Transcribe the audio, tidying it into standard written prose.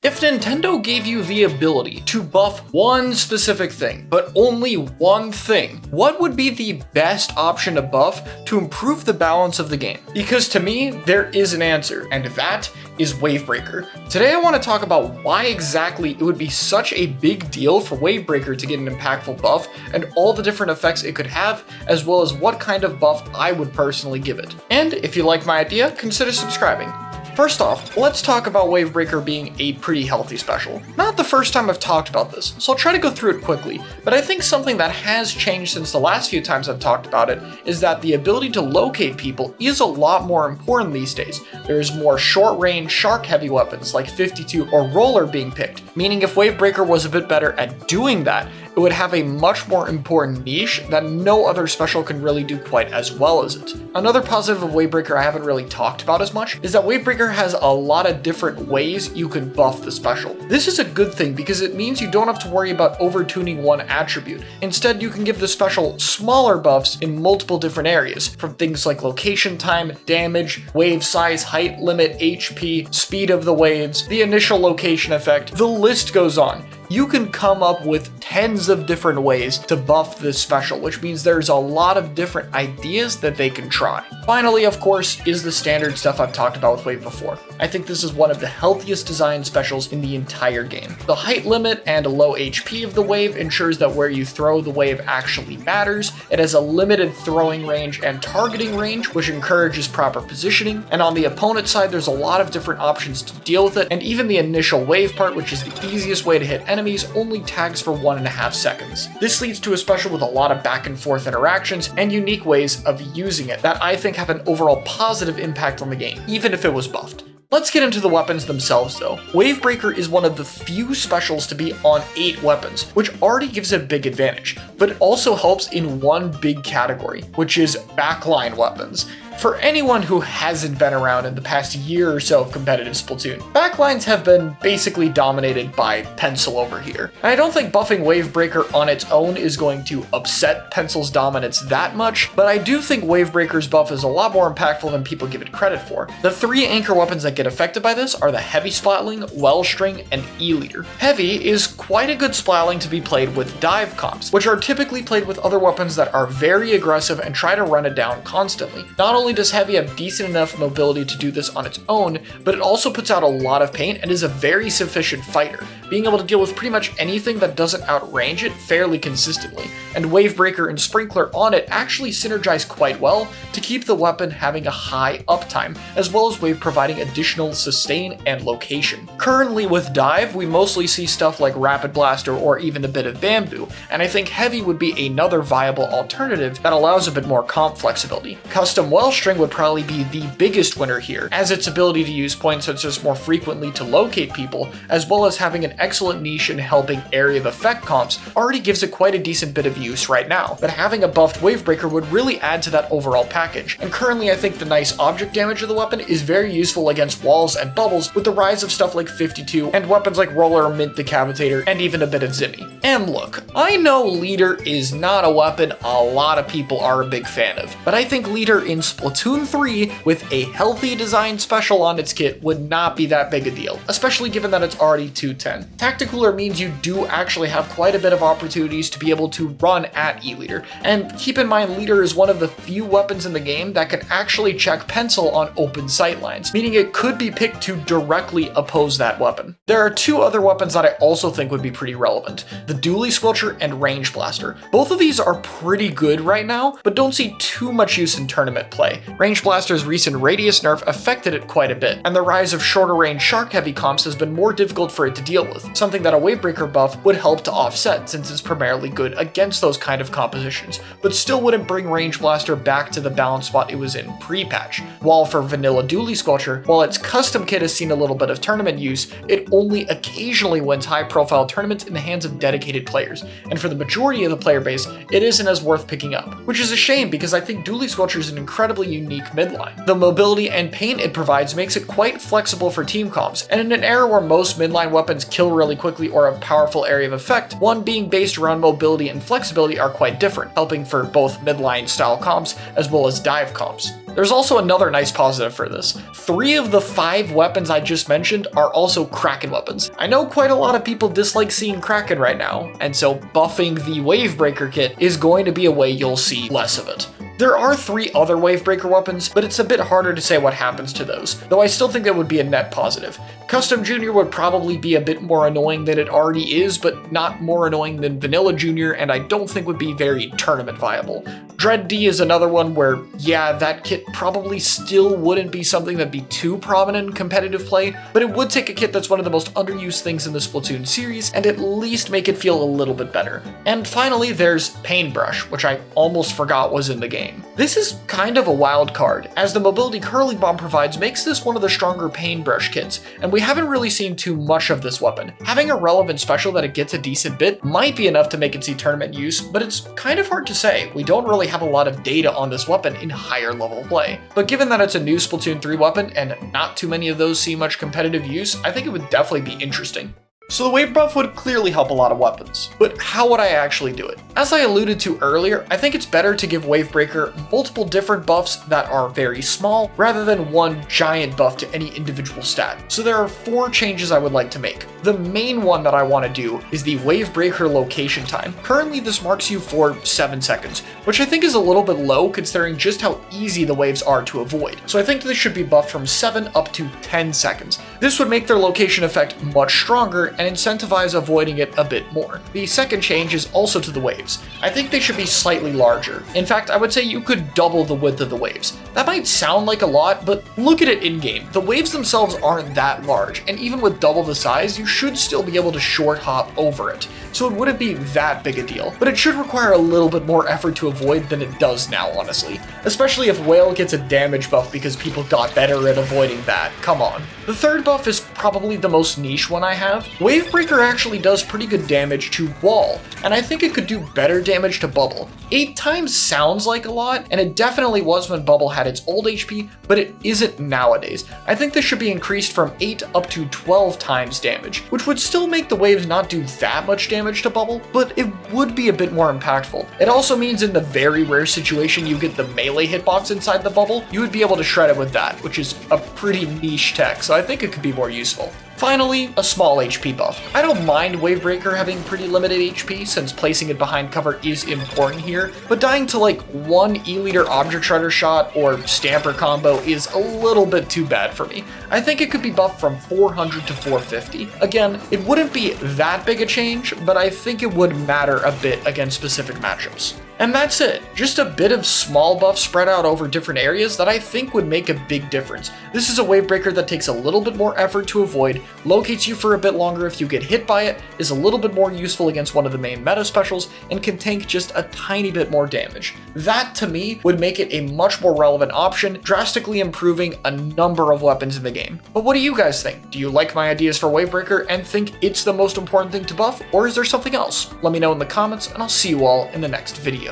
If Nintendo gave you the ability to buff one specific thing, but only one thing, what would be the best option to buff to improve the balance of the game? Because to me, there is an answer, and that is Wavebreaker. Today I want to talk about why exactly it would be such a big deal for Wavebreaker to get an impactful buff, and all the different effects it could have, as well as what kind of buff I would personally give it. And if you like my idea, consider subscribing. First off, let's talk about Wavebreaker being a pretty healthy special. Not the first time I've talked about this, so I'll try to go through it quickly, but I think something that has changed since the last few times I've talked about it is that the ability to locate people is a lot more important these days. There's more short-range, shark-heavy weapons like 52 or Roller being picked, meaning if Wavebreaker was a bit better at doing that, it would have a much more important niche that no other special can really do quite as well as it. Another positive of Wavebreaker I haven't really talked about as much is that Wavebreaker has a lot of different ways you can buff the special. This is a good thing because it means you don't have to worry about overtuning one attribute. Instead, you can give the special smaller buffs in multiple different areas, from things like location time, damage, wave size, height limit, HP, speed of the waves, the initial location effect, the list goes on. You can come up with tens of different ways to buff this special, which means there's a lot of different ideas that they can try. Finally, of course, is the standard stuff I've talked about with Wave before. I think this is one of the healthiest design specials in the entire game. The height limit and low HP of the wave ensures that where you throw the wave actually matters. It has a limited throwing range and targeting range, which encourages proper positioning. And on the opponent side, there's a lot of different options to deal with it, and even the initial wave part, which is the easiest way to hit enemies, only tags for 1.5 seconds. This leads to a special with a lot of back and forth interactions and unique ways of using it that I think have an overall positive impact on the game, even if it was buffed. Let's get into the weapons themselves though. Wavebreaker is one of the few specials to be on 8 weapons, which already gives it a big advantage, but it also helps in one big category, which is backline weapons. For anyone who hasn't been around in the past year or so of competitive Splatoon, backlines have been basically dominated by Pencil over here. And I don't think buffing Wavebreaker on its own is going to upset Pencil's dominance that much, but I do think Wavebreaker's buff is a lot more impactful than people give it credit for. The 3 anchor weapons that get affected by this are the Heavy Splatling, Wellstring, and E-Leader. Heavy is quite a good splatling to be played with dive comps, which are typically played with other weapons that are very aggressive and try to run it down constantly. Not only does Heavy have decent enough mobility to do this on its own, but it also puts out a lot of pain and is a very sufficient fighter, being able to deal with pretty much anything that doesn't outrange it fairly consistently. And Wavebreaker and Sprinkler on it actually synergize quite well to keep the weapon having a high uptime, as well as Wave providing additional sustain and location. Currently with Dive, we mostly see stuff like Rapid Blaster or even a bit of Bamboo, and I think Heavy would be another viable alternative that allows a bit more comp flexibility. Custom Wellstring would probably be the biggest winner here, as its ability to use point sensors more frequently to locate people, as well as having an excellent niche in helping area of effect comps, already gives it quite a decent bit of use right now, but having a buffed Wavebreaker would really add to that overall package. And currently I think the nice object damage of the weapon is very useful against walls and bubbles with the rise of stuff like 52 and weapons like Roller, Mint Decapitator, and even a bit of Zimmy. And look, I know Leader is not a weapon a lot of people are a big fan of, but I think Leader in Splatoon 3 with a healthy design special on its kit would not be that big a deal, especially given that it's already 210. Tacticooler means you do actually have quite a bit of opportunities to be able to run at E-Leader, and keep in mind Leader is one of the few weapons in the game that can actually check Pencil on open sightlines, meaning it could be picked to directly oppose that weapon. There are 2 other weapons that I also think would be pretty relevant, the Dually Squelcher and Range Blaster. Both of these are pretty good right now, but don't see too much use in tournament play. Range Blaster's recent radius nerf affected it quite a bit, and the rise of shorter range shark heavy comps has been more difficult for it to deal with, something that a Wavebreaker buff would help to offset since it's primarily good against those kind of compositions, but still wouldn't bring Range Blaster back to the balance spot it was in pre-patch. While for vanilla Dually Squelcher, while its custom kit has seen a little bit of tournament use, it only occasionally wins high profile tournaments in the hands of dedicated players, and for the majority of the player base, it isn't as worth picking up, which is a shame because I think Dually Squelcher is an incredibly unique midline. The mobility and paint it provides makes it quite flexible for team comps, and in an era where most midline weapons kill really quickly or have powerful area of effect, one being based around mobility and flexibility are quite different, helping for both midline style comps as well as dive comps. There's also another nice positive for this. 3 of the 5 weapons I just mentioned are also Kraken weapons. I know quite a lot of people dislike seeing Kraken right now, and so buffing the Wavebreaker kit is going to be a way you'll see less of it. There are 3 other Wavebreaker weapons, but it's a bit harder to say what happens to those, though I still think that would be a net positive. Custom Junior would probably be a bit more annoying than it already is, but not more annoying than Vanilla Junior, and I don't think would be very tournament viable. Dread D is another one where, yeah, that kit probably still wouldn't be something that'd be too prominent in competitive play, but it would take a kit that's one of the most underused things in the Splatoon series and at least make it feel a little bit better. And finally, there's Paintbrush, which I almost forgot was in the game. This is kind of a wild card, as the mobility Curling Bomb provides makes this one of the stronger Paintbrush kits, and we haven't really seen too much of this weapon. Having a relevant special that it gets a decent bit might be enough to make it see tournament use, but it's kind of hard to say. We don't really have a lot of data on this weapon in higher level play. But given that it's a new Splatoon 3 weapon and not too many of those see much competitive use, I think it would definitely be interesting. So the wave buff would clearly help a lot of weapons, but how would I actually do it? As I alluded to earlier, I think it's better to give Wavebreaker multiple different buffs that are very small, rather than one giant buff to any individual stat. So there are 4 changes I would like to make. The main one that I want to do is the Wavebreaker location time. Currently this marks you for 7 seconds, which I think is a little bit low considering just how easy the waves are to avoid. So I think this should be buffed from 7 up to 10 seconds. This would make their location effect much stronger and incentivize avoiding it a bit more. The second change is also to the waves. I think they should be slightly larger. In fact, I would say you could double the width of the waves. That might sound like a lot, but look at it in-game. The waves themselves aren't that large, and even with double the size, you should still be able to short hop over it. So it wouldn't be that big a deal, but it should require a little bit more effort to avoid than it does now, honestly. Especially if Whale gets a damage buff because people got better at avoiding that. Come on. The third buff is probably the most niche one I have. Wavebreaker actually does pretty good damage to Wall, and I think it could do better damage to Bubble. 8 times sounds like a lot, and it definitely was when Bubble had its old HP, but it isn't nowadays. I think this should be increased from 8 up to 12 times damage, which would still make the waves not do that much damage to Bubble, but it would be a bit more impactful. It also means in the very rare situation you get the melee hitbox inside the bubble, you would be able to shred it with that, which is a pretty niche tech, so I think it could be more useful. Finally, a small HP buff. I don't mind Wavebreaker having pretty limited HP since placing it behind cover is important here, but dying to like one E-liter object shredder shot or stamper combo is a little bit too bad for me. I think it could be buffed from 400 to 450. Again, it wouldn't be that big a change, but I think it would matter a bit against specific matchups. And that's it. Just a bit of small buffs spread out over different areas that I think would make a big difference. This is a Wavebreaker that takes a little bit more effort to avoid, locates you for a bit longer if you get hit by it, is a little bit more useful against one of the main meta specials, and can tank just a tiny bit more damage. That, to me, would make it a much more relevant option, drastically improving a number of weapons in the game. But what do you guys think? Do you like my ideas for Wavebreaker and think it's the most important thing to buff, or is there something else? Let me know in the comments, and I'll see you all in the next video.